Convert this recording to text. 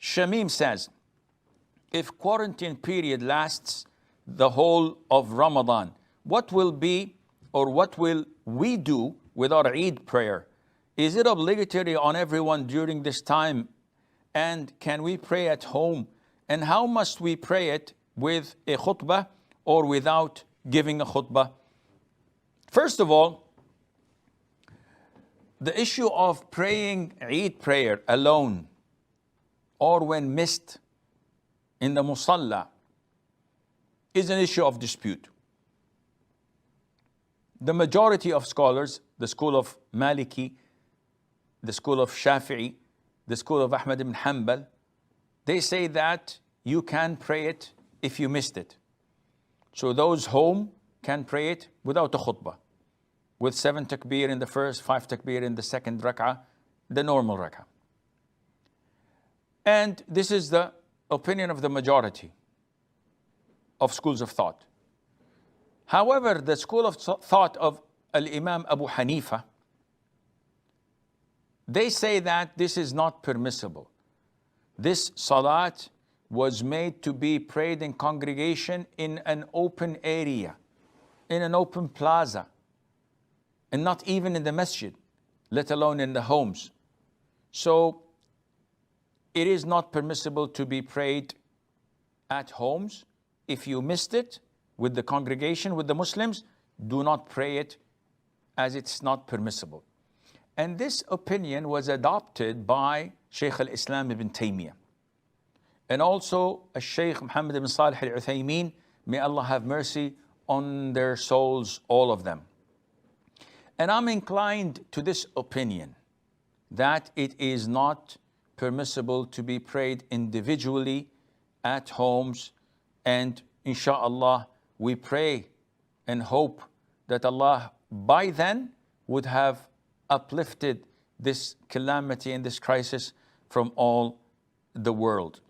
Shamim says, if quarantine period lasts the whole of Ramadan, what will be or what will we do with our Eid prayer? Is it obligatory on everyone during this time? And can we pray at home? And how must we pray it, with a khutbah or without giving a khutbah? First of all, the issue of praying Eid prayer alone or when missed in the musalla is an issue of dispute. The majority of scholars, the school of Maliki, the school of Shafi'i, the school of Ahmad ibn Hanbal, they say that you can pray it if you missed it. So those home can pray it without a khutbah, with 7 takbir in the first, 5 takbir in the second rak'ah, the normal rak'ah. And this is the opinion of the majority of schools of thought. However, the school of thought of Al-Imam Abu Hanifa, they say that this is not permissible. This salat was made to be prayed in congregation in an open area, in an open plaza, and not even in the masjid, let alone in the homes. So it is not permissible to be prayed at homes. If you missed it with the congregation, with the Muslims, do not pray it, as it's not permissible. And this opinion was adopted by Shaykh al-Islam ibn Taymiyyah, and also Shaykh Muhammad ibn Salih al-Uthaymeen, may Allah have mercy on their souls, all of them. And I'm inclined to this opinion, that it is not permissible to be prayed individually at homes. And inshallah, we pray and hope that Allah by then would have uplifted this calamity and this crisis from all the world.